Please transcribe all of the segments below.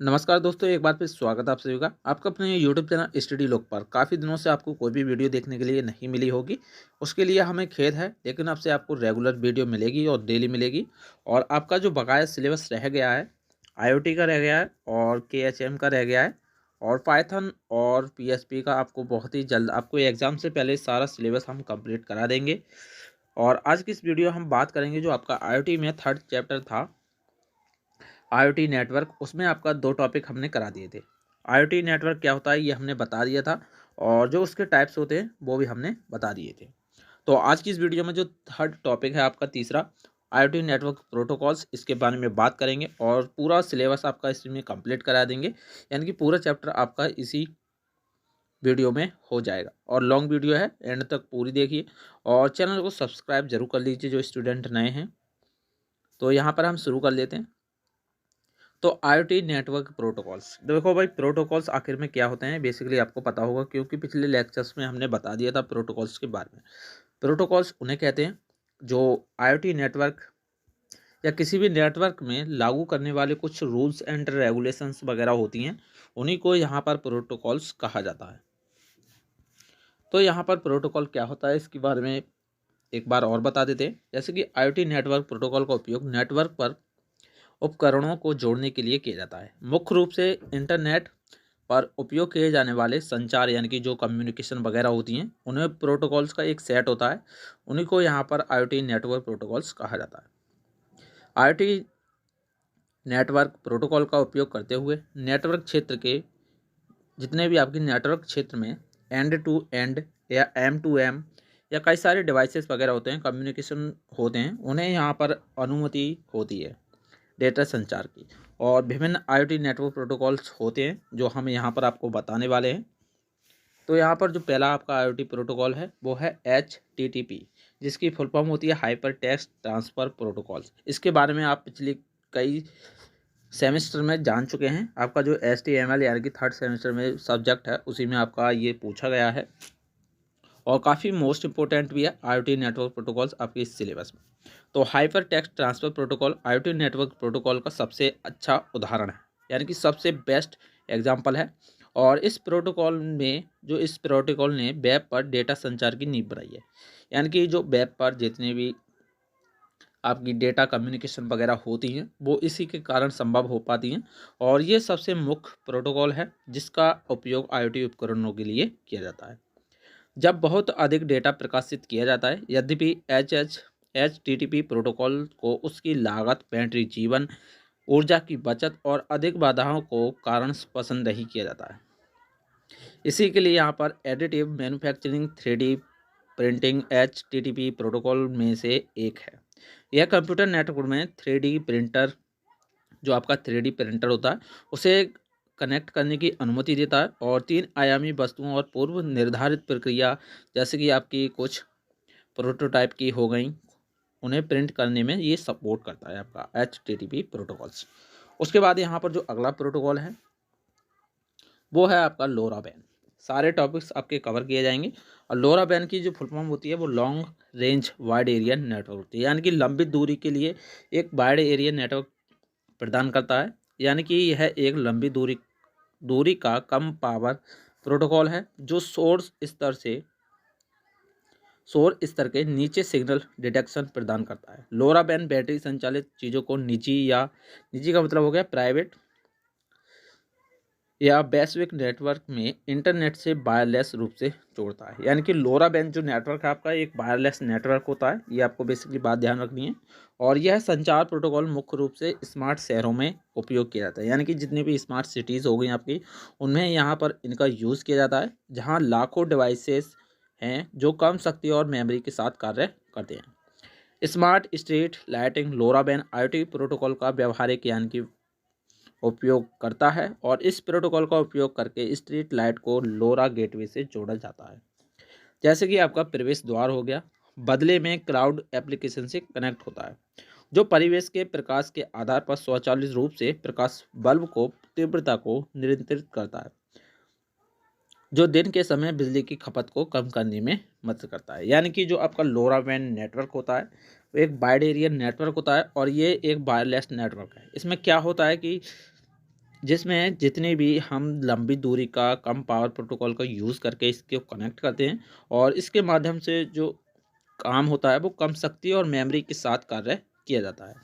नमस्कार दोस्तों, एक बार फिर स्वागत है आप सभी का आपका अपने यूट्यूब चैनल स्टडी लोक पर। काफ़ी दिनों से आपको कोई भी वीडियो देखने के लिए नहीं मिली होगी, उसके लिए हमें खेद है। लेकिन अब से आपको रेगुलर वीडियो मिलेगी और डेली मिलेगी। और आपका जो बकाया सिलेबस रह गया है, आईओटी का रह गया है और केएचएम का रह गया है और पाइथन और पीएचपी का, आपको बहुत ही जल्द, आपको एग्ज़ाम से पहले सारा सिलेबस हम कंप्लीट करा देंगे। और आज की इस वीडियो हम बात करेंगे जो आपका आईओटी में थर्ड चैप्टर था, आईओटी नेटवर्क। उसमें आपका दो टॉपिक हमने करा दिए थे। आईओटी नेटवर्क क्या होता है ये हमने बता दिया था, और जो उसके टाइप्स होते हैं वो भी हमने बता दिए थे। तो आज की इस वीडियो में जो थर्ड टॉपिक है आपका तीसरा, आईओटी नेटवर्क प्रोटोकॉल्स, इसके बारे में बात करेंगे और पूरा सिलेबस आपका इसमें कंप्लीट करा देंगे। यानी कि पूरा चैप्टर आपका इसी वीडियो में हो जाएगा। और लॉन्ग वीडियो है, एंड तक पूरी देखिए और चैनल को सब्सक्राइब जरूर कर लीजिए जो स्टूडेंट नए हैं। तो यहाँ पर हम शुरू कर लेते हैं। तो आईओटी नेटवर्क प्रोटोकॉल्स, देखो भाई, प्रोटोकॉल्स आखिर में क्या होते हैं बेसिकली आपको पता होगा, क्योंकि पिछले लेक्चर्स में हमने बता दिया था प्रोटोकॉल्स के बारे में। प्रोटोकॉल्स उन्हें कहते हैं जो आईओटी नेटवर्क या किसी भी नेटवर्क में लागू करने वाले कुछ रूल्स एंड रेगुलेशंस वगैरह होती हैं, उन्हीं को यहाँ पर प्रोटोकॉल्स कहा जाता है। तो यहाँ पर प्रोटोकॉल क्या होता है इसके बारे में एक बार और बता देते हैं। जैसे कि आईओटी नेटवर्क प्रोटोकॉल का उपयोग नेटवर्क पर उपकरणों को जोड़ने के लिए किया जाता है। मुख्य रूप से इंटरनेट पर उपयोग किए जाने वाले संचार, यानी कि जो कम्युनिकेशन वगैरह होती हैं, उन्हें प्रोटोकॉल्स का एक सेट होता है। उन्हीं को यहाँ पर आईओटी नेटवर्क प्रोटोकॉल्स कहा जाता है। आईओटी नेटवर्क प्रोटोकॉल का उपयोग करते हुए नेटवर्क क्षेत्र के जितने भी आपके नेटवर्क क्षेत्र में एंड टू एंड या एम टू एम या कई सारे डिवाइसेस वगैरह होते हैं, कम्युनिकेशन होते हैं, उन्हें यहाँ पर अनुमति होती है डेटा संचार की। और विभिन्न आईओटी नेटवर्क प्रोटोकॉल्स होते हैं जो हम यहाँ पर आपको बताने वाले हैं। तो यहाँ पर जो पहला आपका आईओटी प्रोटोकॉल है वो है HTTP, जिसकी फुल फॉर्म होती है हाइपर टेक्स्ट ट्रांसफ़र प्रोटोकॉल्स। इसके बारे में आप पिछले कई सेमेस्टर में जान चुके हैं। आपका जो HTML यानी कि थर्ड सेमेस्टर में सब्जेक्ट है, उसी में आपका ये पूछा गया है और काफ़ी मोस्ट इंपॉर्टेंट भी है आईओटी नेटवर्क प्रोटोकॉल्स आपके इस सिलेबस में। तो hyper text transfer protocol IoT network protocol का सबसे अच्छा उदाहरण है, यानी कि सबसे बेस्ट एग्जांपल है। और इस प्रोटोकॉल ने वेब पर डेटा संचार की नींव बनाई है। यानी कि जो वेब पर जितने भी आपकी डेटा कम्युनिकेशन वगैरह होती हैं वो इसी के कारण संभव हो पाती हैं। और ये सबसे मुख्य प्रोटोकॉल है जिसका उपयोग आईओटी उपकरणों के लिए किया जाता है जब बहुत अधिक डेटा प्रकाशित किया जाता है। यद्यपि HTTP प्रोटोकॉल को उसकी लागत, बैटरी जीवन, ऊर्जा की बचत और अधिक बाधाओं को कारण पसंद नहीं किया जाता है। इसी के लिए यहाँ पर additive manufacturing 3D printing HTTP protocol में से एक है। यह कंप्यूटर नेटवर्क में 3D प्रिंटर, जो आपका 3D प्रिंटर होता है, उसे कनेक्ट करने की अनुमति देता है और 3 आयामी वस्तुओं और पूर्व निर्धारित प्रक्रिया, जैसे कि आपकी कुछ प्रोटोटाइप की हो गई, उन्हें प्रिंट करने में ये सपोर्ट करता है आपका HTTP प्रोटोकॉल्स। उसके बाद यहाँ पर जो अगला प्रोटोकॉल है वो है आपका लोरा वैन। सारे टॉपिक्स आपके कवर किए जाएंगे। और लोरा वैन की जो फुल फॉर्म होती है वो long range wide area network होती है, यानी कि लंबी दूरी के लिए एक वाइड एरिया नेटवर्क प्रदान करता है। यानी कि यह एक लंबी दूरी का कम पावर प्रोटोकॉल है जो शोर स्तर के नीचे सिग्नल डिटेक्शन प्रदान करता है। लोरा वैन बैटरी संचालित चीज़ों को निजी का मतलब हो गया प्राइवेट या वैश्विक नेटवर्क में इंटरनेट से वायरलेस रूप से जोड़ता है। यानी कि लोरा वैन जो नेटवर्क है आपका एक वायरलेस नेटवर्क होता है, ये आपको बेसिकली बात ध्यान रखनी है। और यह संचार प्रोटोकॉल मुख्य रूप से स्मार्ट शहरों में उपयोग किया जाता है, यानी कि जितनी भी स्मार्ट सिटीज़ हो गई आपकी, उनमें यहाँ पर इनका यूज़ किया जाता है, जहाँ लाखों डिवाइसेस हैं जो कम शक्ति और मेमोरी के साथ कार्य करते हैं। स्मार्ट स्ट्रीट लाइटिंग लोरा वैन आईओटी प्रोटोकॉल का व्यवहारिक यानी कि उपयोग करता है और इस प्रोटोकॉल का उपयोग करके स्ट्रीट लाइट को लोरा गेटवे से जोड़ा जाता है। जैसे कि आपका प्रवेश द्वार हो गया, बदले में क्लाउड एप्लीकेशन से कनेक्ट होता है जो परिवेश के प्रकाश के आधार पर स्वचालित रूप से प्रकाश बल्ब को तीव्रता को नियंत्रित करता है, जो दिन के समय बिजली की खपत को कम करने में मदद करता है। यानी कि जो आपका लोरा वैन नेटवर्क होता है वो एक वाइड एरिया नेटवर्क होता है और ये एक वायरलेस नेटवर्क है। इसमें क्या होता है कि जिसमें जितनी भी हम लंबी दूरी का कम पावर प्रोटोकॉल का यूज़ करके इसको कनेक्ट करते हैं और इसके माध्यम से जो काम होता है वो कम शक्ति और मेमोरी के साथ कार्य किया जाता है।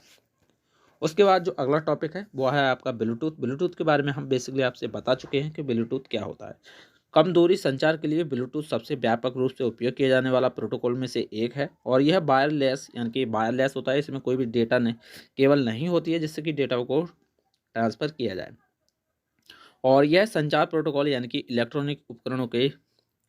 उसके बाद जो अगला टॉपिक है वो है आपका ब्लूटूथ। ब्लूटूथ के बारे में हम बेसिकली आपसे बता चुके हैं कि ब्लूटूथ क्या होता है। कम दूरी संचार के लिए ब्लूटूथ सबसे व्यापक रूप से उपयोग किया जाने वाला प्रोटोकॉल में से एक है और यह वायरलेस यानी कि वायरलेस होता है। इसमें कोई भी डेटा नहीं केवल नहीं होती है जिससे कि डेटा को ट्रांसफ़र किया जाए और यह संचार प्रोटोकॉल यानी कि इलेक्ट्रॉनिक उपकरणों के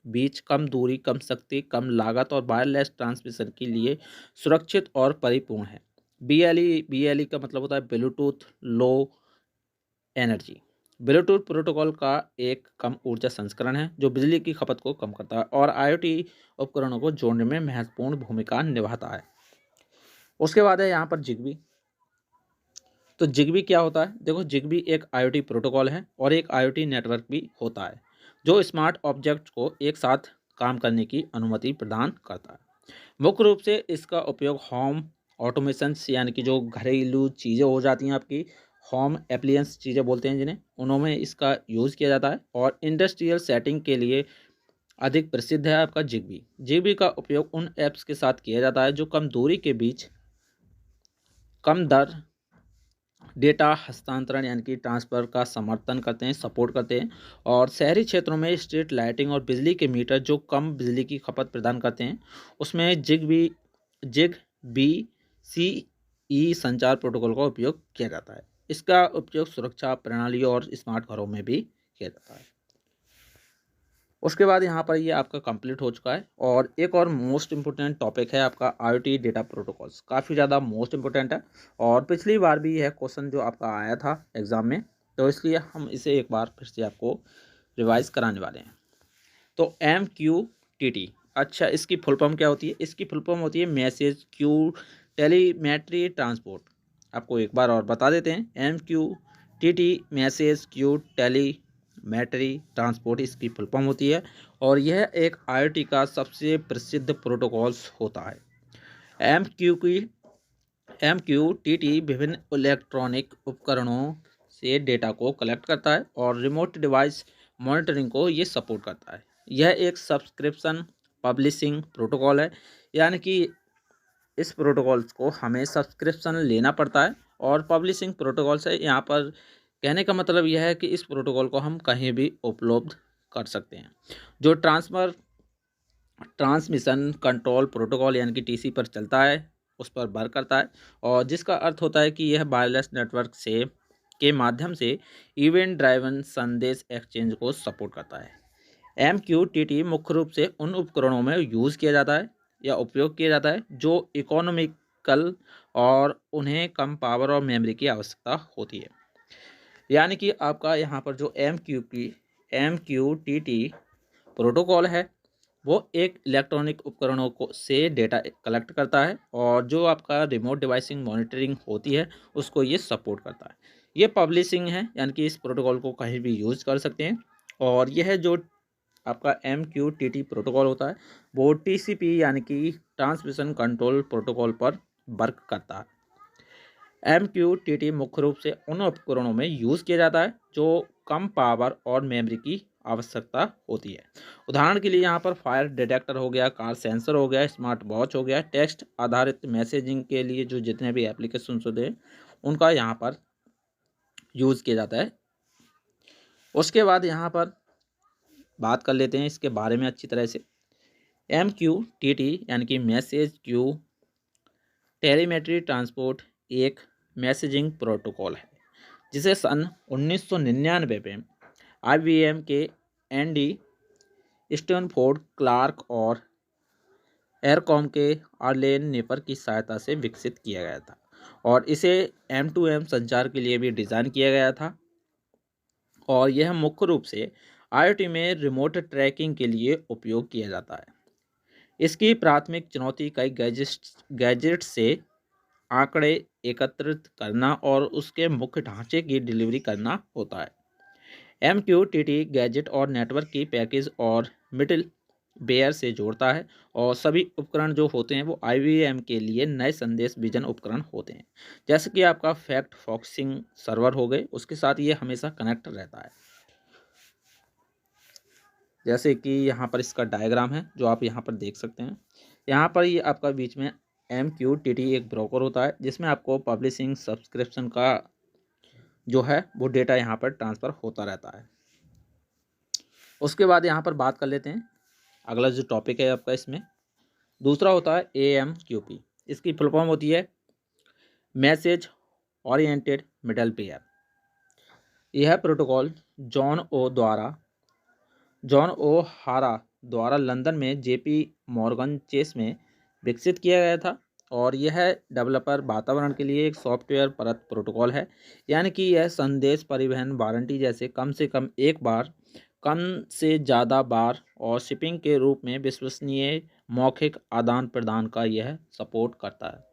बीच कम दूरी, कम शक्ति, कम लागत और वायरलेस ट्रांसमिशन के लिए सुरक्षित और परिपूर्ण है। BLE का मतलब होता है Bluetooth low energy. Bluetooth protocol का एक कम ऊर्जा संस्करण है जो बिजली की खपत को कम करता है और IoT उपकरणों को जोड़ने में महत्वपूर्ण भूमिका निभाता है। उसके बाद है यहाँ पर जिगबी। तो जिगबी क्या होता है? देखो, जिगबी एक IoT प्रोटोकॉल है और एक IoT नेटवर्क भी होता है जो स्मार्ट ऑब्जेक्ट को एक साथ काम करने की अनुमति प्रदान करता है। मुख्य रूप से इसका उपयोग होम ऑटोमेशन यानी कि जो घरेलू चीज़ें हो जाती हैं आपकी, होम एप्लियंस चीज़ें बोलते हैं जिन्हें, उनमें इसका यूज़ किया जाता है और इंडस्ट्रियल सेटिंग के लिए अधिक प्रसिद्ध है आपका जिगबी। जिगबी का उपयोग उन ऐप्स के साथ किया जाता है जो कम दूरी के बीच कम दर डेटा हस्तांतरण यानी कि ट्रांसफ़र का समर्थन करते हैं, सपोर्ट करते हैं और शहरी क्षेत्रों में स्ट्रीट लाइटिंग और बिजली के मीटर जो कम बिजली की खपत प्रदान करते हैं, उसमें जिग बी सी ई संचार प्रोटोकॉल का उपयोग किया जाता है। इसका उपयोग सुरक्षा प्रणालियों और स्मार्ट घरों में भी किया जाता है। उसके बाद यहाँ पर ये आपका कंप्लीट हो चुका है और एक और मोस्ट इम्पोर्टेंट टॉपिक है आपका IoT डेटा प्रोटोकॉल्स। काफ़ी ज़्यादा मोस्ट इम्पोर्टेंट है और पिछली बार भी यह क्वेश्चन जो आपका आया था एग्ज़ाम में, तो इसलिए हम इसे एक बार फिर से आपको रिवाइज कराने वाले हैं। तो MQTT, अच्छा इसकी फुल फॉर्म क्या होती है? इसकी फुल फॉर्म होती है मैसेज क्यू टेलीमेट्री ट्रांसपोर्ट। आपको एक बार और बता देते हैं, MQTT message queue telemetry transport इसकी फुल फॉर्म होती है और यह एक IoT का सबसे प्रसिद्ध प्रोटोकॉल्स होता है। MQTT विभिन्न इलेक्ट्रॉनिक उपकरणों से डेटा को कलेक्ट करता है और रिमोट डिवाइस मॉनिटरिंग को ये सपोर्ट करता है। यह एक सब्सक्रिप्शन पब्लिशिंग प्रोटोकॉल है, यानी कि इस प्रोटोकॉल्स को हमें सब्सक्रिप्शन लेना पड़ता है और पब्लिशिंग प्रोटोकॉल से यहाँ पर कहने का मतलब यह है कि इस प्रोटोकॉल को हम कहीं भी उपलब्ध कर सकते हैं। जो ट्रांसमिशन कंट्रोल प्रोटोकॉल यानी कि TC पर चलता है, उस पर वर्क करता है और जिसका अर्थ होता है कि यह वायरलेस नेटवर्क से के माध्यम से इवेंट ड्राइवन संदेश एक्सचेंज को सपोर्ट करता है। MQTT मुख्य रूप से उन उपकरणों में यूज़ किया जाता है या उपयोग किया जाता है जो इकोनॉमिकल और उन्हें कम पावर और मेमोरी की आवश्यकता होती है। यानी कि आपका यहाँ पर जो MQTT प्रोटोकॉल है वो एक इलेक्ट्रॉनिक उपकरणों को से डेटा कलेक्ट करता है और जो आपका रिमोट डिवाइसिंग मॉनिटरिंग होती है उसको ये सपोर्ट करता है। ये पब्लिशिंग है, यानी कि इस प्रोटोकॉल को कहीं भी यूज़ कर सकते हैं और यह जो आपका MQTT प्रोटोकॉल होता है वो TCP यानी कि ट्रांसमिशन कंट्रोल प्रोटोकॉल पर वर्क करता है। MQTT मुख्य रूप से उन उपकरणों में यूज़ किया जाता है जो कम पावर और मेमोरी की आवश्यकता होती है। उदाहरण के लिए यहाँ पर फायर डिटेक्टर हो गया, कार सेंसर हो गया, स्मार्ट वॉच हो गया, टेक्स्ट आधारित मैसेजिंग के लिए जो जितने भी एप्लीकेशन होते हैं उनका यहाँ पर यूज़ किया जाता है। उसके बाद यहाँ पर बात कर लेते हैं इसके बारे में अच्छी तरह से। MQTT यानी कि मैसेज क्यू टेलीमेट्री ट्रांसपोर्ट एक मैसेजिंग प्रोटोकॉल है जिसे सन 1999 में IBM के एंडी स्टैनफोर्ड क्लार्क और एयरकॉम के आर्लेन नेपर की सहायता से विकसित किया गया था और इसे M2M संचार के लिए भी डिज़ाइन किया गया था और यह मुख्य रूप से IoT में रिमोट ट्रैकिंग के लिए उपयोग किया जाता है। इसकी प्राथमिक चुनौती कई गैजेट से आंकड़े एकत्रित करना और उसके मुख्य ढांचे की डिलीवरी करना होता है। MQTT गैजेट और नेटवर्क की पैकेज और बेयर से जोड़ता है और सभी उपकरण जो होते हैं वो IBM के लिए नए संदेश विजन उपकरण होते हैं। जैसे कि आपका फैक्ट फोकसिंग सर्वर हो गए, उसके साथ ये हमेशा कनेक्ट रहता है। जैसे कि यहाँ पर इसका डायग्राम है जो आप यहाँ पर देख सकते हैं। यहाँ पर ये आपका बीच में MQTT एक ब्रोकर होता है जिसमें आपको पब्लिशिंग सब्सक्रिप्शन का जो है वो डेटा यहाँ पर ट्रांसफ़र होता रहता है। उसके बाद यहाँ पर बात कर लेते हैं अगला जो टॉपिक है आपका, इसमें दूसरा होता है AMQP। इसकी फुल फॉर्म होती है मैसेज ओरिएंटेड मिडल वेयर। यह प्रोटोकॉल जॉन ओ हारा द्वारा लंदन में JP मॉर्गन चेस में विकसित किया गया था और यह डेवलपर वातावरण के लिए एक सॉफ्टवेयर परत प्रोटोकॉल है। यानी कि यह संदेश परिवहन वारंटी जैसे कम से कम एक बार, कम से ज़्यादा बार और शिपिंग के रूप में विश्वसनीय मौखिक आदान प्रदान का यह सपोर्ट करता है।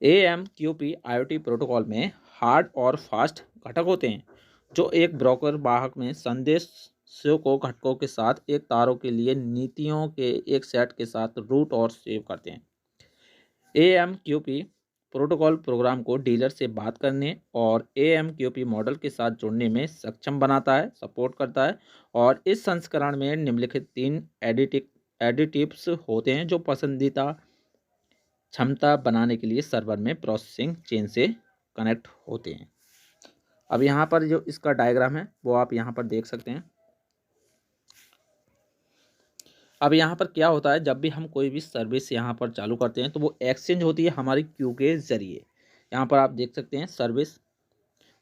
AMQP IoT प्रोटोकॉल में हार्ड और फास्ट घटक होते हैं जो एक ब्रोकर वाहक में संदेशों को घटकों के साथ एक तारों के लिए नीतियों के एक सेट के साथ रूट और सेव करते हैं। AMQP प्रोटोकॉल प्रोग्राम को डीलर से बात करने और AMQP मॉडल के साथ जुड़ने में सक्षम बनाता है, सपोर्ट करता है। और इस संस्करण में निम्नलिखित 3 एडिटिव्स होते हैं जो पसंदीदा क्षमता बनाने के लिए सर्वर में प्रोसेसिंग चेन से कनेक्ट होते हैं। अब यहाँ पर जो इसका डायग्राम है वो आप यहाँ पर देख सकते हैं। अब यहाँ पर क्या होता है, जब भी हम कोई भी सर्विस यहाँ पर चालू करते हैं तो वो एक्सचेंज होती है हमारी क्यू के ज़रिए। यहाँ पर आप देख सकते हैं सर्विस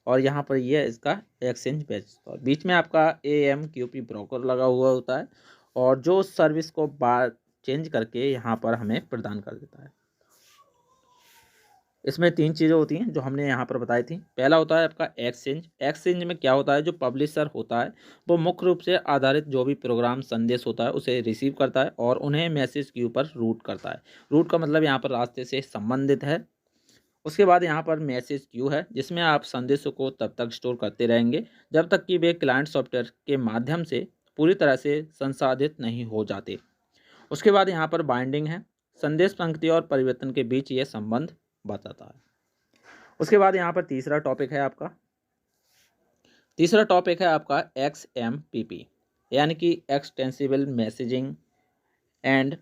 और यहाँ पर ये इसका एक्सचेंज पेज और बीच में आपका AMQP ब्रोकर लगा हुआ होता है और जो सर्विस को बार चेंज करके यहाँ पर हमें प्रदान कर देता है। इसमें 3 चीज़ें होती हैं जो हमने यहाँ पर बताई थी। पहला होता है आपका एक्सचेंज। एक्सचेंज में क्या होता है, जो पब्लिशर होता है वो मुख्य रूप से आधारित जो भी प्रोग्राम संदेश होता है उसे रिसीव करता है और उन्हें मैसेज क्यू पर रूट करता है। रूट का मतलब यहाँ पर रास्ते से संबंधित है। उसके बाद यहाँ पर मैसेज क्यू है जिसमें आप संदेशों को तब तक स्टोर करते रहेंगे जब तक कि वे क्लाइंट सॉफ्टवेयर के माध्यम से पूरी तरह से संसाधित नहीं हो जाते। उसके बाद यहाँ पर बाइंडिंग है। संदेश पंक्ति और परिवर्तन के बीच ये संबंध बताता है। उसके बाद यहाँ पर तीसरा टॉपिक है आपका XMPP यानी कि एक्सटेंसिबल मैसेजिंग एंड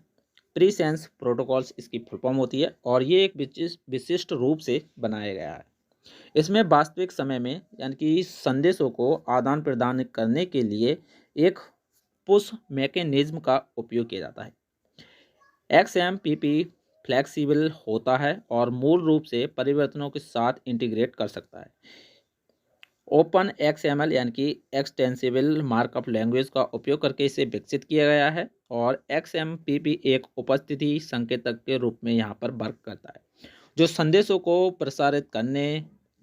प्रीसेंस प्रोटोकॉल्स इसकी फुल फॉर्म होती है और ये एक विशिष्ट रूप से बनाया गया है। इसमें वास्तविक समय में यानी कि संदेशों को आदान प्रदान करने के लिए एक पुश मैकेनिज्म का उपयोग किया जाता है। XMPP फ्लेक्सिबल होता है और मूल रूप से परिवर्तनों के साथ इंटीग्रेट कर सकता है। ओपन XML यानी कि एक्सटेंसिबल मार्कअप लैंग्वेज का उपयोग करके इसे विकसित किया गया है और XMPP एक उपस्थिति संकेतक के रूप में यहाँ पर वर्क करता है जो संदेशों को प्रसारित करने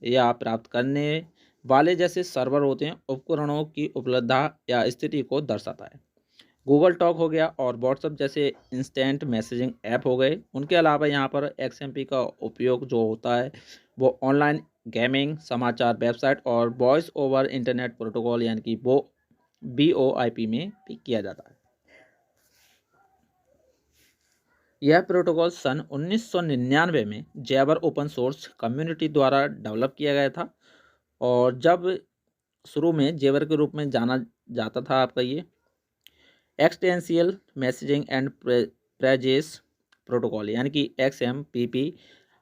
या प्राप्त करने वाले जैसे सर्वर होते हैं उपकरणों की उपलब्धता या स्थिति को दर्शाता है। गूगल टॉक हो गया और व्हाट्सएप जैसे इंस्टेंट मैसेजिंग ऐप हो गए। उनके अलावा यहाँ पर XMPP का उपयोग जो होता है वो ऑनलाइन गेमिंग, समाचार वेबसाइट और वॉइस ओवर इंटरनेट प्रोटोकॉल यानी कि वो VoIP में भी किया जाता है। यह प्रोटोकॉल सन 1999 में जैबर ओपन सोर्स कम्युनिटी द्वारा डेवलप किया गया था और जब शुरू में जेवर के रूप में जाना जाता था आपका ये existential messaging and praises protocol यानी कि XMPP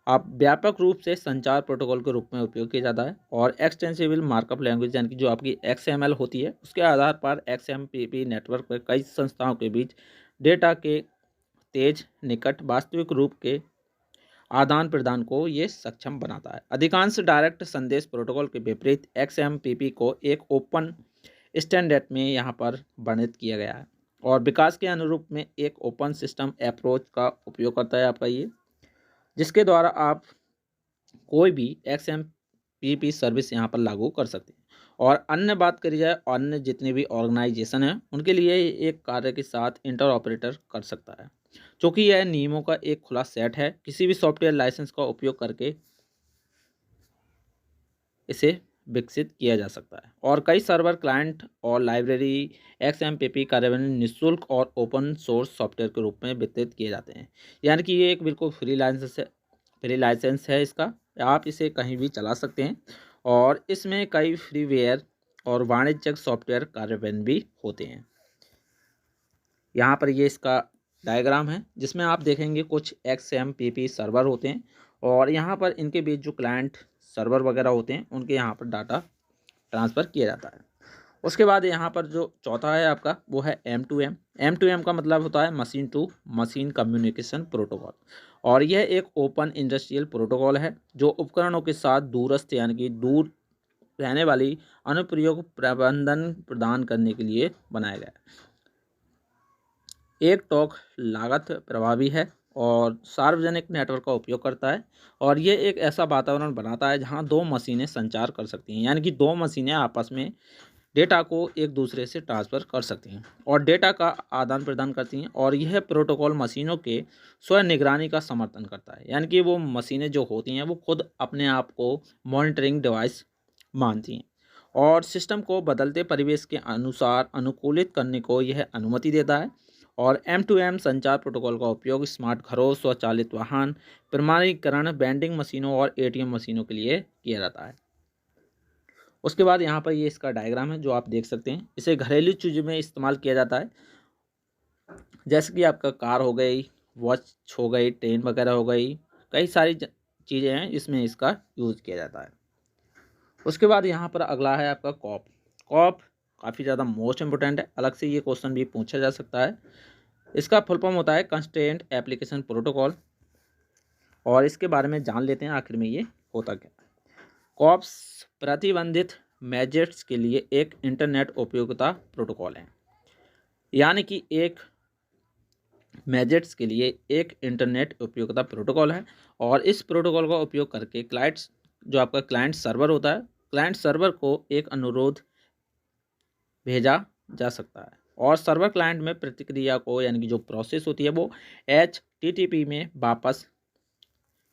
आप व्यापक रूप से संचार प्रोटोकॉल के रूप में उपयोग किया जाता है और एक्सटेंसिबल मार्कअप लैंग्वेज यानी कि जो आपकी XML होती है उसके आधार पर XMPP नेटवर्क पर कई संस्थाओं के बीच डेटा के तेज निकट वास्तविक रूप के आदान प्रदान को ये सक्षम बनाता है। अधिकांश डायरेक्ट संदेश प्रोटोकॉल के विपरीत XMPP को एक ओपन स्टैंडर्ड में यहाँ पर वर्णित किया गया है और विकास के अनुरूप में एक ओपन सिस्टम अप्रोच का उपयोग करता है आपका ये, जिसके द्वारा आप कोई भी XMPP सर्विस यहाँ पर लागू कर सकते हैं। और अन्य बात करी जाए अन्य जितने भी ऑर्गेनाइजेशन हैं उनके लिए एक कार्य के साथ इंटरऑपरेटर कर सकता है, क्योंकि यह नियमों का एक खुला सेट है। किसी भी सॉफ्टवेयर लाइसेंस का उपयोग करके इसे विकसित किया जा सकता है। और कई सर्वर, क्लाइंट और लाइब्रेरी XMPP कार्यान्वयन निःशुल्क और ओपन सोर्स सॉफ्टवेयर के रूप में वितरित किए जाते हैं। यानी कि ये एक बिल्कुल फ्री लाइसेंस है इसका, आप इसे कहीं भी चला सकते हैं। और इसमें कई फ्रीवेयर और वाणिज्यिक सॉफ्टवेयर कार्यान्वयन भी होते हैं। यहाँ पर ये इसका डायग्राम है जिसमें आप देखेंगे कुछ XMPP सर्वर होते हैं और यहाँ पर इनके बीच जो क्लाइंट सर्वर वगैरह होते हैं उनके यहाँ पर डाटा ट्रांसफ़र किया जाता है। उसके बाद यहाँ पर जो चौथा है आपका वो है M2M। M2M का मतलब होता है machine to machine communication protocol, और यह एक ओपन इंडस्ट्रियल प्रोटोकॉल है जो उपकरणों के साथ दूरस्थ यानी कि दूर रहने वाली अनुप्रयोग प्रबंधन प्रदान करने के लिए बनाया गया है। एक टॉक लागत प्रभावी है और सार्वजनिक नेटवर्क का उपयोग करता है, और ये एक ऐसा वातावरण बनाता है जहां दो मशीनें संचार कर सकती हैं, यानी कि दो मशीनें आपस में डेटा को एक दूसरे से ट्रांसफ़र कर सकती हैं और डेटा का आदान प्रदान करती हैं। और यह प्रोटोकॉल मशीनों के स्व निगरानी का समर्थन करता है, यानी कि वो मशीनें जो होती हैं वो खुद अपने आप को मॉनिटरिंग डिवाइस मानती हैं और सिस्टम को बदलते परिवेश के अनुसार अनुकूलित करने को यह अनुमति देता है। और M2M संचार प्रोटोकॉल का उपयोग स्मार्ट घरों, स्वचालित वाहन, प्रमाणीकरण, वेंडिंग मशीनों और ATM मशीनों के लिए किया जाता है। उसके बाद यहाँ पर ये इसका डायग्राम है जो आप देख सकते हैं। इसे घरेलू चीज़ों में इस्तेमाल किया जाता है, जैसे कि आपका कार हो गई, वॉच हो गई, ट्रेन वगैरह हो गई, कई सारी चीज़ें हैं जिसमें इसका यूज़ किया जाता है। उसके बाद यहाँ पर अगला है आपका कॉप। कॉप काफ़ी ज़्यादा मोस्ट इम्पोर्टेंट है, अलग से ये क्वेश्चन भी पूछा जा सकता है। इसका फुल फॉर्म होता है कंस्ट्रेंट एप्लीकेशन प्रोटोकॉल, और इसके बारे में जान लेते हैं आखिर में ये होता क्या है। कॉप्स प्रतिबंधित मैजेट्स के लिए एक इंटरनेट उपयोगिता प्रोटोकॉल है, यानी कि एक मैजेट्स के लिए एक इंटरनेट उपयोगिता प्रोटोकॉल है। और इस प्रोटोकॉल का उपयोग करके क्लाइंट्स, जो आपका क्लाइंट सर्वर होता है, क्लाइंट सर्वर को एक अनुरोध भेजा जा सकता है और सर्वर क्लाइंट में प्रतिक्रिया को, यानी कि जो प्रोसेस होती है वो HTTP में वापस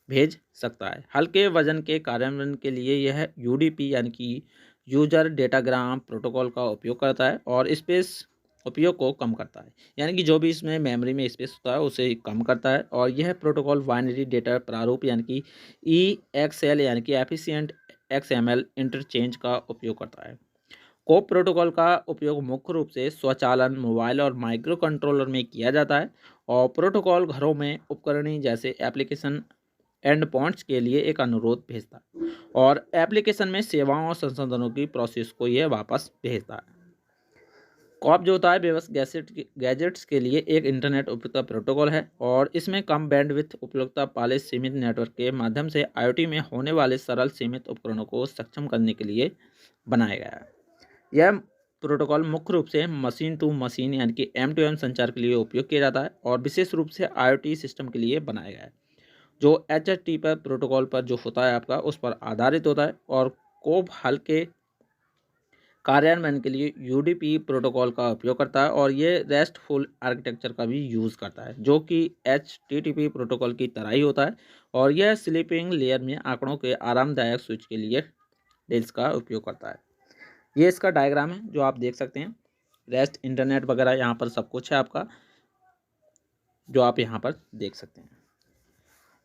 भेज सकता है। हल्के वजन के कार्यान्वयन के लिए यह UDP यानी कि यूजर डेटाग्राम प्रोटोकॉल का उपयोग करता है और स्पेस उपयोग को कम करता है, यानी कि जो भी इसमें मेमोरी में स्पेस होता है उसे कम करता है। और यह प्रोटोकॉल बाइनरी डेटा प्रारूप यानी कि EXL यानी कि एफिशिएंट XML इंटरचेंज का उपयोग करता है। कोप प्रोटोकॉल का उपयोग मुख्य रूप से स्वचालन, मोबाइल और माइक्रो कंट्रोलर में किया जाता है, और प्रोटोकॉल घरों में उपकरणीय जैसे एप्लीकेशन एंड पॉइंट्स के लिए एक अनुरोध भेजता है और एप्लीकेशन में सेवाओं और संसाधनों की प्रोसेस को यह वापस भेजता है। कॉप जो होता है व्यवस्थित गैजेट्स के लिए एक इंटरनेट उपयोगिता प्रोटोकॉल है और इसमें कम बैंडविड्थ उपयोगिता वाले सीमित नेटवर्क के माध्यम से IoT में होने वाले सरल सीमित उपकरणों को सक्षम करने के लिए बनाया गया है। यह प्रोटोकॉल मुख्य रूप से मशीन टू मशीन यानी कि M2M संचार के लिए उपयोग किया जाता है और विशेष रूप से IoT सिस्टम के लिए बनाया गया है, जो HTTP प्रोटोकॉल पर जो होता है आपका उस पर आधारित होता है। और कोप हल्के कार्यान्वयन के लिए UDP प्रोटोकॉल का उपयोग करता है और ये रेस्टफुल आर्किटेक्चर का भी यूज़ करता है, जो कि HTTP प्रोटोकॉल की तरह ही होता है। और यह स्लीपिंग लेयर में आंकड़ों के आरामदायक स्विच के लिए डेल्स का उपयोग करता है। ये इसका डायग्राम है जो आप देख सकते हैं। रेस्ट, इंटरनेट वगैरह यहाँ पर सब कुछ है आपका, जो आप यहाँ पर देख सकते हैं।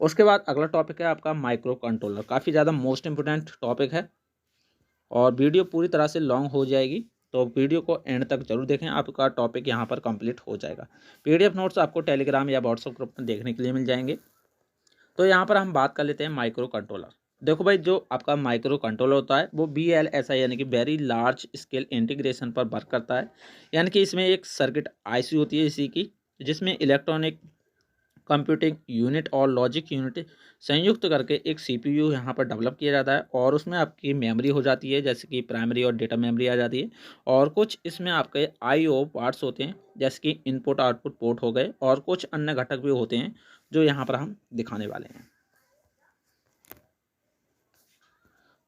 उसके बाद अगला टॉपिक है आपका माइक्रो कंट्रोलर। काफ़ी ज़्यादा मोस्ट इम्पोर्टेंट टॉपिक है और वीडियो पूरी तरह से लॉन्ग हो जाएगी, तो वीडियो को एंड तक जरूर देखें, आपका टॉपिक यहाँ पर कंप्लीट हो जाएगा। PDF नोट्स आपको टेलीग्राम या व्हाट्सएप ग्रुप में देखने के लिए मिल जाएंगे। तो यहाँ पर हम बात कर लेते हैं माइक्रो कंट्रोलर। देखो भाई, जो आपका माइक्रो कंट्रोलर होता है वो VLSI यानी कि वेरी लार्ज स्केल इंटीग्रेशन पर वर्क करता है, यानी कि इसमें एक सर्किट IC होती है इसी की, जिसमें इलेक्ट्रॉनिक कंप्यूटिंग यूनिट और लॉजिक यूनिट संयुक्त करके एक CPU यहाँ पर डेवलप किया जाता है और उसमें आपकी मेमोरी हो जाती है, जैसे कि प्राइमरी और डेटा मेमोरी आ जाती है। और कुछ इसमें आपके IO पार्ट्स होते हैं, जैसे कि इनपुट आउटपुट पोर्ट हो गए, और कुछ अन्य घटक भी होते हैं जो यहाँ पर हम दिखाने वाले हैं।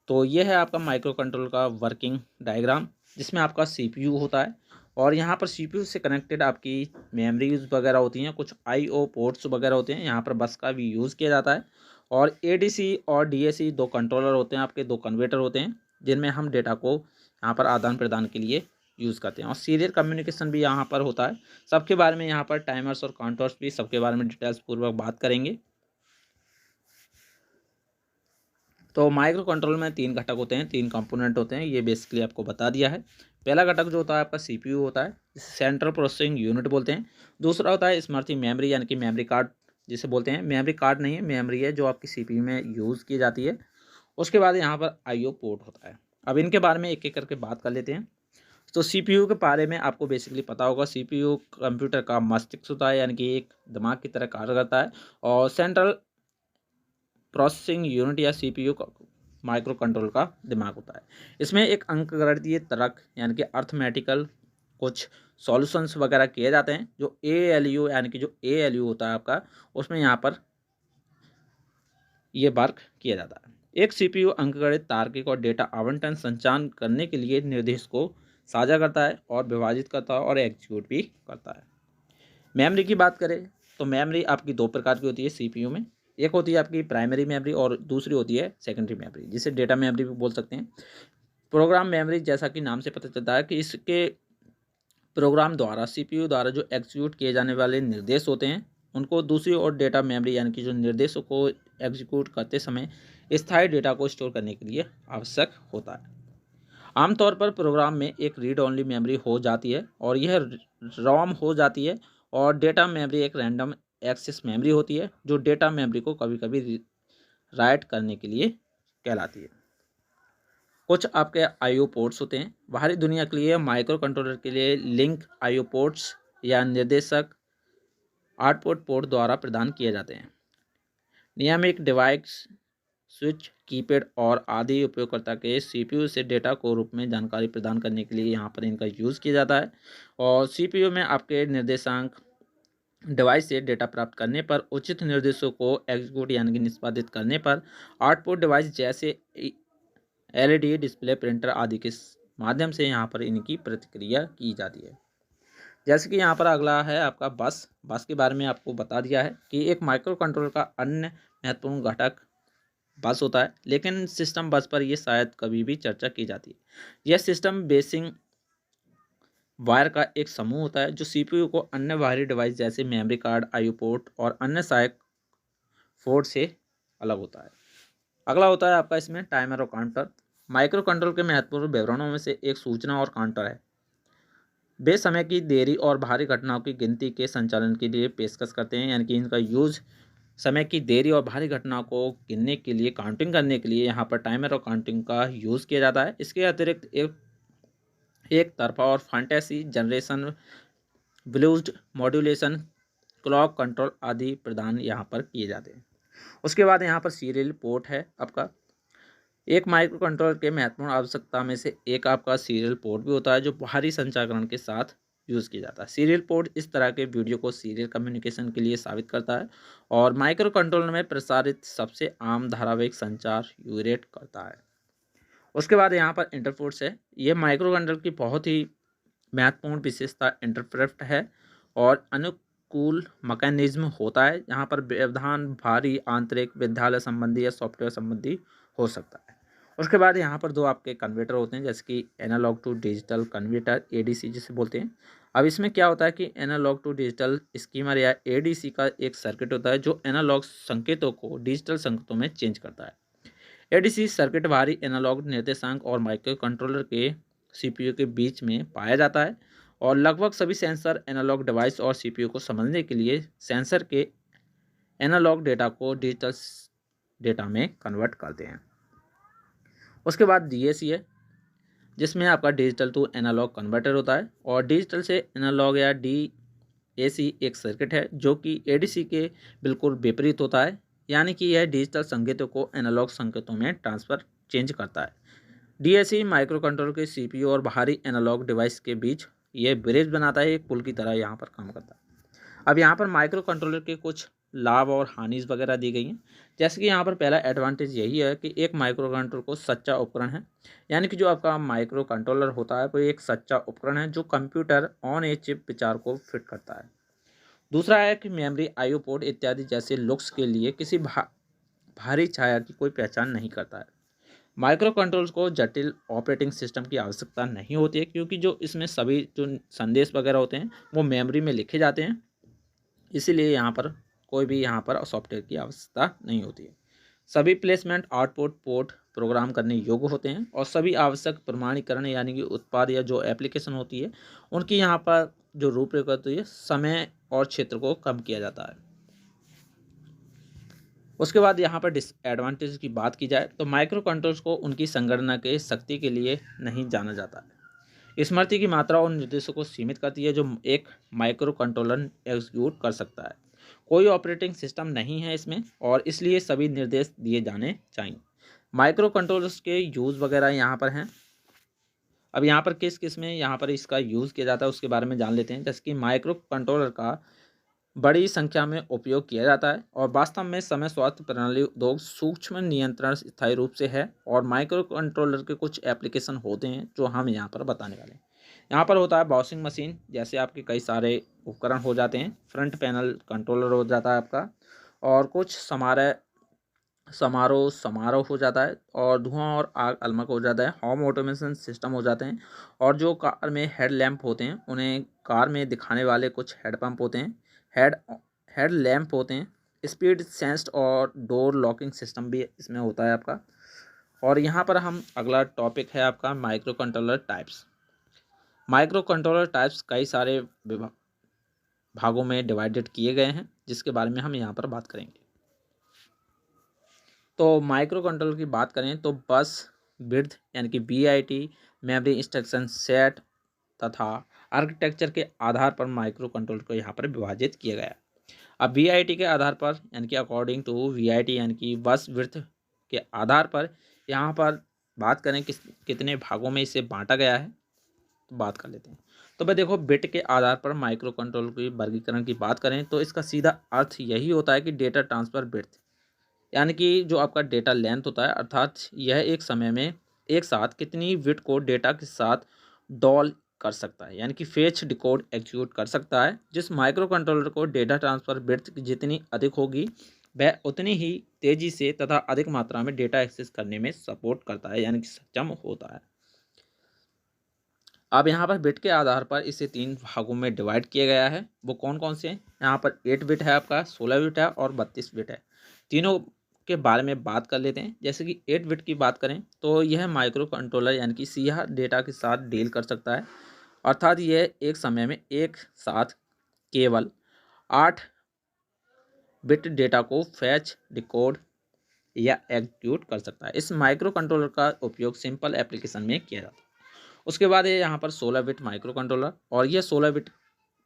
तो ये है आपका माइक्रो कंट्रोलर का वर्किंग डायग्राम, जिसमें आपका CPU होता है और यहाँ पर CPU से कनेक्टेड आपकी मेमोरीज वगैरह होती हैं, कुछ IO पोर्ट्स वगैरह होते हैं, यहाँ पर बस का भी यूज़ किया जाता है। और ADC और DAC दो कंट्रोलर होते हैं आपके, दो कन्वर्टर होते हैं जिनमें हम डेटा को यहाँ पर आदान प्रदान के लिए यूज़ करते हैं। और सीरियल कम्युनिकेशन भी यहाँ पर होता है। सबके बारे में यहाँ पर टाइमर्स और काउंटर्स भी सबके बारे में डिटेल्स पूर्वक बात करेंगे। तो माइक्रो कंट्रोल में 3 घटक होते हैं, 3 कंपोनेंट होते हैं, ये बेसिकली आपको बता दिया है। पहला घटक जो होता है आपका सीपीयू होता है, जिसे सेंट्रल प्रोसेसिंग यूनिट बोलते हैं। दूसरा होता है स्मृति मेमोरी यानी कि मेमोरी कार्ड जिसे बोलते हैं। मेमोरी कार्ड नहीं है, मेमोरी है जो आपकी सीपीयू में यूज़ की जाती है। उसके बाद यहाँ पर आईओ पोर्ट होता है। अब इनके बारे में एक एक करके बात कर लेते हैं। तो सीपीयू के बारे में आपको बेसिकली पता होगा, सीपीयू कंप्यूटर का मस्तिष्क होता है, यानी कि एक दिमाग की तरह कार्य करता है। और सेंट्रल प्रोसेसिंग यूनिट या सीपीयू माइक्रो कंट्रोल का दिमाग होता है। इसमें एक अंकगणितीय तर्क यानी कि अर्थमेटिकल कुछ सॉल्यूशंस वगैरह किए जाते हैं। जो एएलयू यानी कि जो एएलयू होता है आपका, उसमें यहाँ पर ये वर्क किया जाता है। एक सीपीयू अंकगणित तार्किक और डेटा आवंटन संचालन करने के लिए निर्देश को साझा करता है और विभाजित करता है और एग्जीक्यूट भी करता है। मेमोरी की बात करें तो मेमोरी आपकी 2 प्रकार की होती है सीपीयू में। एक होती है आपकी प्राइमरी मेमोरी और दूसरी होती है सेकेंडरी मेमोरी, जिसे डेटा मेमोरी भी बोल सकते हैं। प्रोग्राम मेमोरी जैसा कि नाम से पता चलता है कि इसके प्रोग्राम द्वारा सीपीयू द्वारा जो एग्जीक्यूट किए जाने वाले निर्देश होते हैं, उनको दूसरी ओर डेटा मेमोरी यानी कि जो निर्देशों को एग्जीक्यूट करते समय स्थायी डेटा को स्टोर करने के लिए आवश्यक होता है। आमतौर पर प्रोग्राम में एक रीड ओनली मेमोरी हो जाती है और यह रोम हो जाती है। और डेटा मेमोरी एक रैंडम एक्सेस मेमोरी होती है जो डेटा मेमोरी को कभी कभी राइट करने के लिए कहलाती है। कुछ आपके आईओ पोर्ट्स होते हैं बाहरी दुनिया के लिए, माइक्रो कंट्रोलर के लिए लिंक आईओ पोर्ट्स या निर्देशक आउटपुट पोर्ट द्वारा प्रदान किए जाते हैं। नियामक डिवाइस स्विच, कीपैड और आदि उपयोगकर्ता के सीपीयू से डेटा को रूप में जानकारी प्रदान करने के लिए यहाँ पर इनका यूज़ किया जाता है। और सीपीयू में आपके निर्देशांक डिवाइस से डेटा प्राप्त करने पर उचित निर्देशों को एग्जीक्यूट यानी कि निष्पादित करने पर आउटपुट डिवाइस जैसे एलईडी डिस्प्ले, प्रिंटर आदि के माध्यम से यहाँ पर इनकी प्रतिक्रिया की जाती है। जैसे कि यहाँ पर अगला है आपका बस के बारे में आपको बता दिया है कि एक माइक्रो कंट्रोलर का अन्य महत्वपूर्ण घटक बस होता है, लेकिन सिस्टम बस पर यह शायद कभी भी चर्चा की जाती है। यह सिस्टम बेसिंग वायर का एक समूह होता है जो सीपीयू को अन्य बाहरी डिवाइस जैसे मेमोरी कार्ड, आईओ पोर्ट और अन्य सहायक पोर्ट से अलग होता है। अगला होता है आपका इसमें टाइमर और काउंटर। माइक्रो कंट्रोल के महत्वपूर्ण विवरणों में से एक सूचना और काउंटर है। वे समय की देरी और भारी घटनाओं की गिनती के संचालन के लिए पेशकश करते हैं, यानी कि इनका यूज समय की देरी और भारी घटनाओं को गिनने के लिए, काउंटिंग करने के लिए यहाँ पर टाइमर और काउंटिंग का यूज़ किया जाता है। इसके अतिरिक्त एक तरफा और फैंटेसी जनरेशन, ब्लूज्ड मॉड्यूलेशन, क्लॉक कंट्रोल आदि प्रदान यहाँ पर किए जाते हैं। उसके बाद यहाँ पर सीरियल पोर्ट है आपका। एक माइक्रो कंट्रोलर के महत्वपूर्ण आवश्यकता में से एक आपका सीरियल पोर्ट भी होता है जो बाहरी संचारण के साथ यूज़ किया जाता है। सीरियल पोर्ट इस तरह के वीडियो को सीरियल कम्युनिकेशन के लिए साबित करता है और माइक्रो कंट्रोलर में प्रसारित सबसे आम धारावाहिक संचार यूरेट करता है। उसके बाद यहाँ पर इंटरपोर्ट्स है। ये माइक्रो कंट्रोलर की बहुत ही महत्वपूर्ण विशेषता इंटरप्रेट है और अनुकूल मैकेनिज्म होता है। यहाँ पर व्यवधान भारी आंतरिक, विद्यालय संबंधी या सॉफ्टवेयर संबंधी हो सकता है। उसके बाद यहाँ पर 2 आपके कन्वर्टर होते हैं, जैसे कि analogue to digital converter, ADC जिसे बोलते हैं। अब इसमें क्या होता है कि एनालॉग टू डिजिटल स्कीमर या एडीसी का एक सर्किट होता है जो एनालॉग संकेतों को डिजिटल संकेतों में चेंज करता है। एडीसी सर्किट बाहरी एनालॉग निर्देशांक और माइक्रो कंट्रोलर के सीपीयू के बीच में पाया जाता है और लगभग सभी सेंसर एनालॉग डिवाइस और सीपीयू को समझने के लिए सेंसर के एनालॉग डेटा को डिजिटल डेटा में कन्वर्ट करते हैं। उसके बाद डीएसी है, जिसमें आपका डिजिटल टू एनालॉग कन्वर्टर होता है और डिजिटल से एनालॉग या डीएसी एक सर्किट है जो कि एडीसी के बिल्कुल विपरीत होता है, यानी कि यह डिजिटल संकेतों को एनालॉग संकेतों में ट्रांसफर चेंज करता है। डीएसी माइक्रो कंट्रोलर के सीपीयू और बाहरी एनालॉग डिवाइस के बीच ये ब्रिज बनाता है, एक पुल की तरह यहाँ पर काम करता है। अब यहाँ पर माइक्रो कंट्रोलर के कुछ लाभ और हानिस वगैरह दी गई हैं। जैसे कि यहाँ पर पहला एडवांटेज यही है कि एक माइक्रो कंट्रोलर को सच्चा उपकरण है, यानी कि जो आपका माइक्रो कंट्रोलर होता है वो एक सच्चा उपकरण है जो कंप्यूटर ऑन ए चिप विचार को फिट करता है। दूसरा है कि मेमोरी, आईओ पोर्ट इत्यादि जैसे लुक्स के लिए किसी भारी छाया की कोई पहचान नहीं करता है। माइक्रो कंट्रोलर्स को जटिल ऑपरेटिंग सिस्टम की आवश्यकता नहीं होती है, क्योंकि जो इसमें सभी जो संदेश वगैरह होते हैं वो मेमोरी में लिखे जाते हैं, इसीलिए यहाँ पर कोई भी यहाँ पर सॉफ्टवेयर की आवश्यकता नहीं होती है। सभी प्लेसमेंट आउटपुट पोर्ट प्रोग्राम करने योग्य होते हैं और सभी आवश्यक प्रमाणीकरण यानी कि उत्पाद या जो एप्लीकेशन होती है उनकी यहाँ पर जो रूपरेखा होती है समय और क्षेत्र को कम किया जाता है। उसके बाद यहाँ पर डिसएडवांटेज की बात की जाए तो माइक्रो कंट्रोलर्स को उनकी संगणना के शक्ति के लिए नहीं जाना जाता है। स्मृति की मात्रा उन निर्देशों को सीमित करती है जो एक माइक्रो कंट्रोलर एग्जीक्यूट कर सकता है। कोई ऑपरेटिंग सिस्टम नहीं है इसमें और इसलिए सभी निर्देश दिए जाने चाहिए। माइक्रो कंट्रोलर्स के यूज़ वगैरह यहाँ पर हैं। अब यहाँ पर किस किस में यहाँ पर इसका यूज़ किया जाता है उसके बारे में जान लेते हैं। जैसे कि माइक्रो कंट्रोलर का बड़ी संख्या में उपयोग किया जाता है और वास्तव में समय स्वास्थ्य प्रणाली उद्योग सूक्ष्म नियंत्रण स्थायी रूप से है और माइक्रो कंट्रोलर के कुछ एप्लीकेशन होते हैं जो हम यहाँ पर बताने वाले हैं। यहाँ पर होता है वॉशिंग मशीन, जैसे आपके कई सारे उपकरण हो जाते हैं। फ्रंट पैनल कंट्रोलर हो जाता है आपका, और कुछ समारोह हो जाता है, और धुआं और आग अलमक हो जाता है। होम ऑटोमेशन सिस्टम हो जाते हैं, और जो कार में हेड लैंप होते हैं उन्हें कार में दिखाने वाले कुछ हेड पंप होते हैं, हेड हेड लैंप होते हैं। स्पीड सेंस्ड और डोर लॉकिंग सिस्टम भी इसमें होता है आपका। और यहाँ पर हम अगला टॉपिक है आपका micro controller types. Micro controller types कई सारे भागों में डिवाइडेड किए गए हैं, जिसके बारे में हम यहाँ पर बात करेंगे। तो माइक्रो कंट्रोलर की बात करें तो बस विड्थ यानी कि BIT, मेमोरी इंस्ट्रक्शन सेट तथा आर्किटेक्चर के आधार पर माइक्रो कंट्रोलर को यहाँ पर विभाजित किया गया। अब BIT के आधार पर यानी कि अकॉर्डिंग टू VIT यानी कि बस विड्थ के आधार पर यहाँ पर बात करें कितने भागों में इसे बांटा गया है, तो बात कर लेते हैं। तो भाई देखो, बिट के आधार पर माइक्रो कंट्रोलर की वर्गीकरण की बात करें तो इसका सीधा अर्थ यही होता है कि डेटा ट्रांसफ़र बिट, यानी कि जो आपका डेटा लेंथ होता है, अर्थात यह एक समय में एक साथ कितनी बिट को डेटा के साथ डॉल कर सकता है, यानी कि फेच डिकोड एग्जीक्यूट कर सकता है। जिस माइक्रो कंट्रोलर को डेटा ट्रांसफ़र बिट जितनी अधिक होगी वह उतनी ही तेज़ी से तथा अधिक मात्रा में डेटा एक्सेस करने में सपोर्ट करता है, यानी कि सक्षम होता है। अब यहाँ पर बिट के आधार पर इसे 3 भागों में डिवाइड किया गया है। वो कौन कौन से हैं? यहाँ पर 8 बिट है आपका, 16 बिट है और 32 बिट है। तीनों के बारे में बात कर लेते हैं। जैसे कि 8 बिट की बात करें तो यह माइक्रो कंट्रोलर यानी कि सीधा डेटा के साथ डील कर सकता है, अर्थात यह एक समय में एक साथ केवल 8 बिट डेटा को फैच, डिकोड या एग्जीक्यूट कर सकता है। इस माइक्रो कंट्रोलर का उपयोग सिंपल एप्लीकेशन में किया जाता है। उसके बाद ये यहाँ पर 16 बिट माइक्रो कंट्रोलर, और यह 16 बिट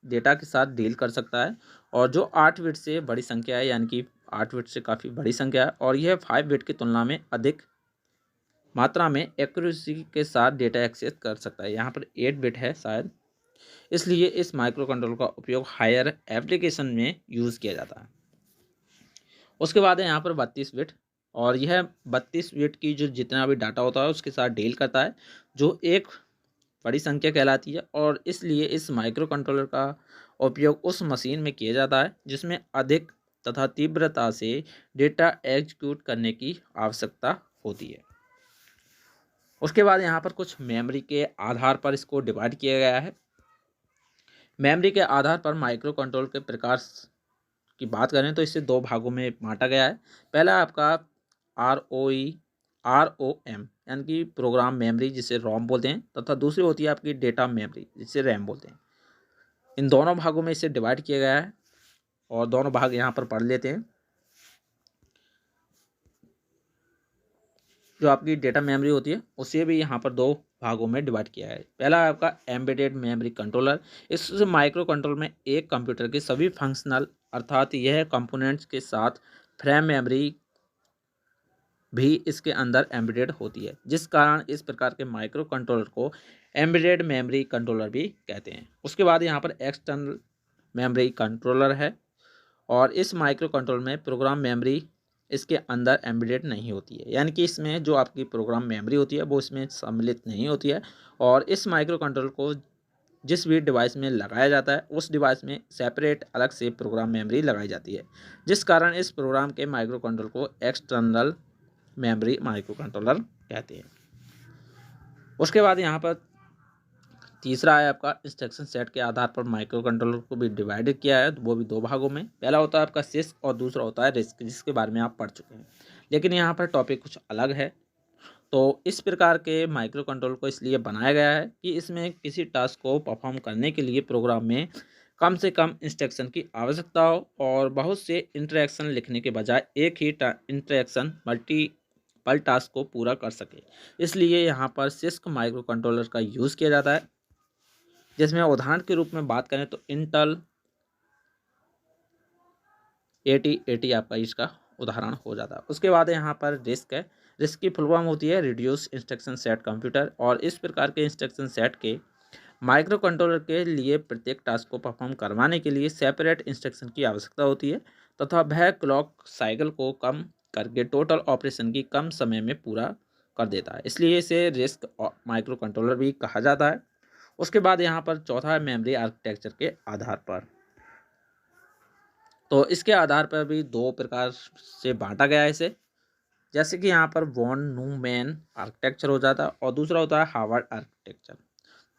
डेटा के साथ डील कर सकता है, और जो 8 बिट से बड़ी संख्या है, यानी कि 8 बिट से काफ़ी बड़ी संख्या है, और यह 5 बिट की तुलना में अधिक मात्रा में एक्यूरेसी के साथ डेटा एक्सेस कर सकता है। यहाँ पर 8 बिट है शायद, इसलिए इस माइक्रो कंट्रोलर का उपयोग हायर एप्लीकेशन में यूज़ किया जाता है। उसके बाद है यहाँ पर 32 बिट, और यह 32 बिट की जो जितना भी डाटा होता है उसके साथ डील करता है, जो एक बड़ी संख्या कहलाती है, और इसलिए इस माइक्रो कंट्रोलर का उपयोग उस मशीन में किया जाता है जिसमें अधिक तथा तीव्रता से डेटा एग्जीक्यूट करने की आवश्यकता होती है। उसके बाद यहाँ पर कुछ मेमोरी के आधार पर इसको डिवाइड किया गया है। मेमोरी के आधार पर माइक्रो कंट्रोलर के प्रकार की बात करें तो इसे 2 भागों में बांटा गया है। पहला आपका ROM यानी कि प्रोग्राम मेमोरी, जिसे रोम बोलते हैं, तथा दूसरी होती है आपकी डेटा मेमोरी, जिसे रैम बोलते हैं। इन दोनों भागों में इसे डिवाइड किया गया है, और दोनों भाग यहाँ पर पढ़ लेते हैं। जो आपकी डेटा मेमोरी होती है उसे भी यहाँ पर 2 भागों में डिवाइड किया है। पहला है आपका एम्बेडेड मेमोरी कंट्रोलर। इस माइक्रो कंट्रोलर में एक कंप्यूटर के सभी फंक्शनल, अर्थात यह कंपोनेंट्स के साथ फ्रेम मेमोरी भी इसके अंदर एम्बेडेड होती है, जिस कारण इस प्रकार के माइक्रो कंट्रोलर को एम्बेडेड मेमोरी कंट्रोलर भी कहते हैं। उसके बाद यहाँ पर एक्सटर्नल मेमोरी कंट्रोलर है, और इस माइक्रो कंट्रोलर में प्रोग्राम मेमोरी इसके अंदर एम्बेडेड नहीं होती है, यानी कि इसमें जो आपकी प्रोग्राम मेमोरी होती है वो इसमें सम्मिलित नहीं होती है, और इस माइक्रो कंट्रोलर को जिस भी डिवाइस में लगाया जाता है उस डिवाइस में सेपरेट अलग से प्रोग्राम मेमोरी लगाई जाती है, जिस कारण इस प्रोग्राम के माइक्रो कंट्रोलर को एक्सटर्नल मेमोरी माइक्रो कंट्रोलर कहते हैं। उसके बाद यहाँ पर तीसरा है आपका इंस्ट्रक्शन सेट के आधार पर माइक्रो कंट्रोलर को भी डिवाइडेड किया है, वो भी दो भागों में। पहला होता है आपका सिस्क और दूसरा होता है रिस्क, जिसके बारे में आप पढ़ चुके हैं, लेकिन यहाँ पर टॉपिक कुछ अलग है। तो इस प्रकार के माइक्रो कंट्रोलर को इसलिए बनाया गया है कि इसमें किसी टास्क को परफॉर्म करने के लिए प्रोग्राम में कम से कम इंस्ट्रक्शन की आवश्यकता हो और बहुत से इंटरेक्शन लिखने के बजाय एक ही इंटरेक्शन मल्टीपल टास्क को पूरा कर सके। इसलिए यहाँ पर सिस्क माइक्रो कंट्रोलर का यूज़ किया जाता है, जिसमें उदाहरण के रूप में बात करें तो इंटेल 8080 आपका इसका उदाहरण हो जाता है। उसके बाद यहाँ पर रिस्क है। रिस्क की फुल फॉर्म होती है रिड्यूस इंस्ट्रक्शन सेट कंप्यूटर, और इस प्रकार के इंस्ट्रक्शन सेट के माइक्रो कंट्रोलर के लिए प्रत्येक टास्क को परफॉर्म करवाने के लिए सेपरेट इंस्ट्रक्शन की आवश्यकता होती है तथा वह क्लॉक साइकिल को कम करके टोटल ऑपरेशन की कम समय में पूरा कर देता है, इसलिए इसे रिस्क माइक्रो कंट्रोलर भी कहा जाता है। उसके बाद यहाँ पर चौथा है मेमोरी आर्किटेक्चर के आधार पर। तो इसके आधार पर भी दो प्रकार से बांटा गया है इसे, जैसे कि यहाँ पर वॉन न्यूमैन आर्किटेक्चर हो जाता है और दूसरा होता है हार्वर्ड आर्किटेक्चर।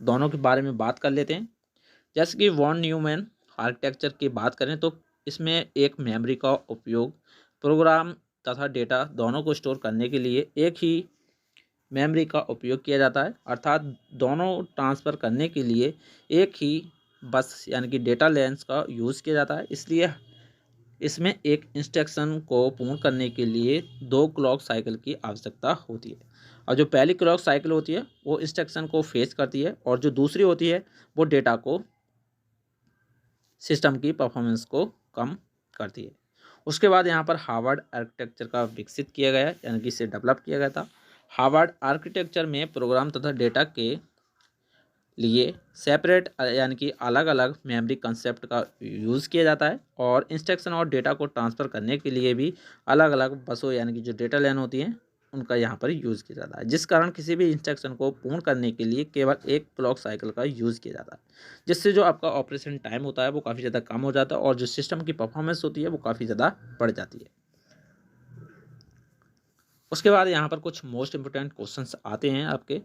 दोनों के बारे में बात कर लेते हैं। जैसे कि वॉन न्यूमैन आर्किटेक्चर की बात करें तो इसमें एक मेमोरी का उपयोग प्रोग्राम तथा डेटा दोनों को स्टोर करने के लिए एक ही मेमोरी का उपयोग किया जाता है, अर्थात दोनों ट्रांसफ़र करने के लिए एक ही बस यानी कि डेटा लेंस का यूज़ किया जाता है। इसलिए इसमें एक इंस्ट्रक्शन को पूर्ण करने के लिए दो क्लॉक साइकिल की आवश्यकता होती है, और जो पहली क्लॉक साइकिल होती है वो इंस्ट्रक्शन को फेच करती है और जो दूसरी होती है वो डेटा को सिस्टम की परफॉर्मेंस को कम करती है। उसके बाद यहाँ पर हार्वर्ड आर्किटेक्चर का विकसित किया गया यानी कि इसे डेवलप किया गया था। हार्वर्ड आर्किटेक्चर में प्रोग्राम तथा डेटा के लिए सेपरेट यानी कि अलग अलग मेमोरी कंसेप्ट का यूज़ किया जाता है, और इंस्ट्रक्शन और डेटा को ट्रांसफ़र करने के लिए भी अलग अलग बसों यानी कि जो डेटा लाइन होती हैं उनका यहाँ पर यूज़ किया जाता है, जिस कारण किसी भी इंस्ट्रक्शन को पूर्ण करने के लिए केवल एक क्लॉक साइकिल का यूज़ किया जाता है, जिससे जो आपका ऑपरेशन टाइम होता है वो काफ़ी ज़्यादा कम हो जाता है और जो सिस्टम की परफॉर्मेंस होती है वो काफ़ी ज़्यादा बढ़ जाती है। उसके बाद यहाँ पर कुछ मोस्ट इम्पोर्टेंट क्वेश्चंस आते हैं आपके,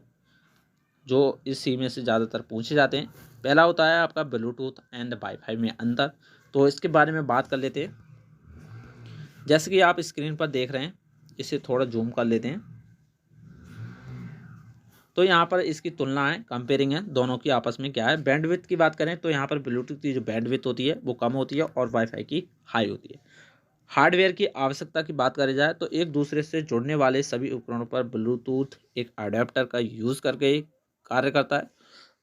जो इसी में से ज़्यादातर पूछे जाते हैं। पहला होता है आपका ब्लूटूथ एंड वाईफाई में अंतर, तो इसके बारे में बात कर लेते हैं। जैसे कि आप स्क्रीन पर देख रहे हैं, इसे थोड़ा जूम कर लेते हैं, तो यहाँ पर इसकी तुलना है, कंपेयरिंग है दोनों की आपस में क्या है। बैंडविड्थ की बात करें तो यहाँ पर ब्लूटूथ की जो बैंडविड्थ होती है वो कम होती है और वाईफाई की हाई होती है। हार्डवेयर की आवश्यकता की बात करी जाए तो एक दूसरे से जुड़ने वाले सभी उपकरणों पर ब्लूटूथ एक अडेप्टर का यूज़ करके कार्य करता है,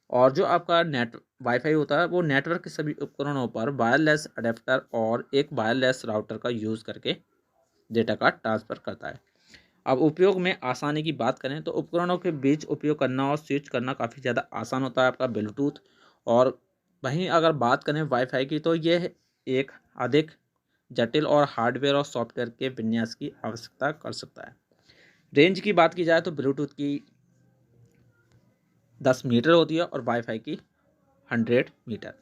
और जो आपका नेट वाईफाई होता है वो नेटवर्क के सभी उपकरणों पर वायरलेस अडेप्टर और एक वायरलेस राउटर का यूज़ करके डेटा का ट्रांसफ़र करता है। अब उपयोग में आसानी की बात करें तो उपकरणों के बीच उपयोग करना और स्विच करना काफ़ी ज़्यादा आसान होता है आपका ब्लूटूथ, और वहीं अगर बात करें वाईफाई की तो यह एक अधिक जटिल और हार्डवेयर और सॉफ्टवेयर के विन्यास की आवश्यकता कर सकता है। रेंज की बात की जाए तो ब्लूटूथ की 10 मीटर होती है और वाईफाई की 100 मीटर।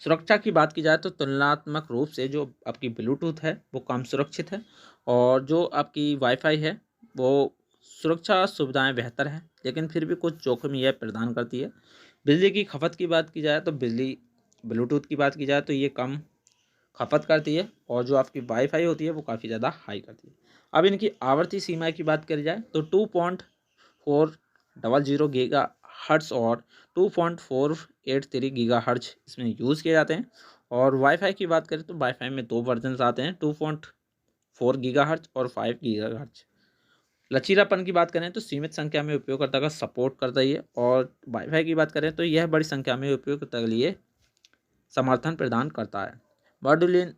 सुरक्षा की बात की जाए तो तुलनात्मक रूप से जो आपकी ब्लूटूथ है वो कम सुरक्षित है, और जो आपकी वाईफाई है वो सुरक्षा सुविधाएं बेहतर हैं, लेकिन फिर भी कुछ जोखिम यह प्रदान करती है। बिजली की खपत की बात की जाए तो ब्लूटूथ की बात की जाए तो ये कम खपत करती है, और जो आपकी वाईफाई होती है वो काफ़ी ज़्यादा हाई करती है। अब इनकी आवर्ती सीमा की बात करी जाए तो 2.400 गीगा हर्ट्स और 2.483 गीगा हर्ट्ज इसमें यूज़ किए जाते हैं। और वाईफाई की बात करें तो वाईफाई में दो वर्जन आते हैं, 2.4 गीगा हर्ट्ज और 5 गीगा हर्ट्ज। लचीलापन की बात करें तो सीमित संख्या में उपयोगकर्ता का सपोर्ट करता ही है, और वाईफाई की बात करें तो यह बड़ी संख्या में उपयोगकर्ता के लिए समर्थन प्रदान करता है। मॉड्यूलिंग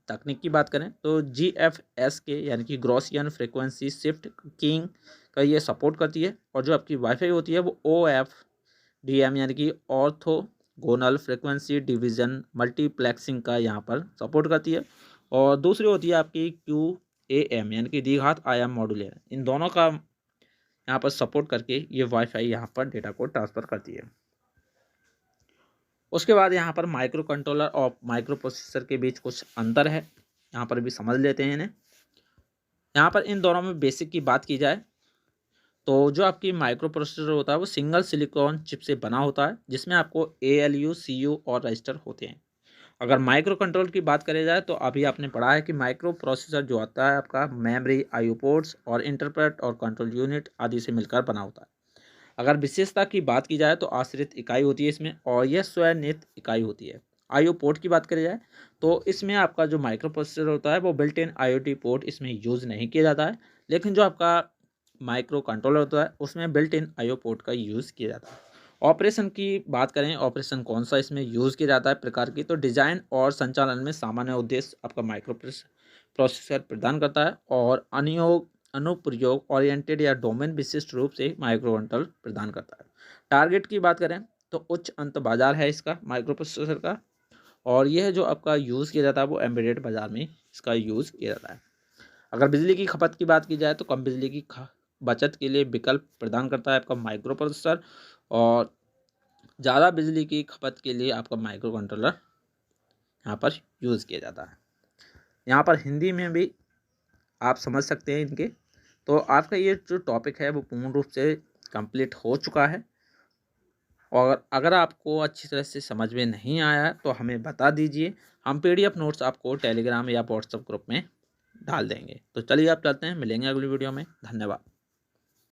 तकनीक की बात करें तो GFS के यानी कि गॉसियन फ्रीक्वेंसी शिफ्ट कीइंग का ये सपोर्ट करती है, और जो आपकी वाईफाई होती है वो OFDM यानी कि ऑर्थोगोनल फ्रीक्वेंसी डिवीज़न मल्टीप्लेक्सिंग का यहाँ पर सपोर्ट करती है, और दूसरी होती है आपकी QAM यानी कि द्विघात आयाम मॉड्यूलेशन। इन दोनों का यहाँ पर सपोर्ट करके ये वाईफाई यहाँ पर डेटा को ट्रांसफ़र करती है। उसके बाद यहाँ पर माइक्रो कंट्रोलर और माइक्रो प्रोसेसर के बीच कुछ अंतर है, यहाँ पर भी समझ लेते हैं इन्हें। यहाँ पर इन दोनों में बेसिक की बात की जाए तो जो आपकी माइक्रो प्रोसेसर होता है वो सिंगल सिलिकॉन चिप से बना होता है, जिसमें आपको ALU, CU और रजिस्टर होते हैं। अगर माइक्रो कंट्रोल की बात करी जाए तो अभी आपने पढ़ा है कि माइक्रो प्रोसेसर जो आता है आपका मेमोरी, IO पोर्ट्स और इंटरप्रेट और कंट्रोल यूनिट आदि से मिलकर बना होता है। अगर विशेषता की बात की जाए तो आश्रित इकाई होती है इसमें, और यह स्वनिर्मित इकाई होती है। IO पोर्ट की बात करी जाए तो इसमें आपका जो माइक्रो प्रोसेसर होता है वो बिल्ट इन IoT पोर्ट इसमें यूज़ नहीं किया जाता है, लेकिन जो आपका माइक्रो कंट्रोलर होता है उसमें बिल्ट इन IO पोर्ट का यूज़ किया जाता है। ऑपरेशन की बात करें, ऑपरेशन कौन सा इसमें यूज़ किया जाता है प्रकार की, तो डिजाइन और संचालन में सामान्य उद्देश्य आपका माइक्रो प्रोसेसर प्रदान करता है, और अनुप्रयोग ओरिएंटेड या डोमेन विशिष्ट रूप से माइक्रो कंट्रोल प्रदान करता है। टारगेट की बात करें तो उच्च अंत बाजार है इसका माइक्रो प्रोसेसर का, और यह जो आपका यूज़ किया जाता है वो एम्बेडेड बाजार में इसका यूज़ किया जाता है। अगर बिजली की खपत की बात की जाए तो कम बिजली की बचत के लिए विकल्प प्रदान करता है आपका माइक्रो प्रोसेसर, और ज़्यादा बिजली की खपत के लिए आपका माइक्रो कंट्रोलर यहाँ पर यूज़ किया जाता है। यहाँ पर हिंदी में भी आप समझ सकते हैं इनके। तो आपका ये जो टॉपिक है वो पूर्ण रूप से कंप्लीट हो चुका है, और अगर आपको अच्छी तरह से समझ में नहीं आया है तो हमें बता दीजिए, हम PDF नोट्स आपको टेलीग्राम या व्हाट्सएप ग्रुप में डाल देंगे। तो चलिए आप चलते हैं, मिलेंगे अगली वीडियो में। धन्यवाद।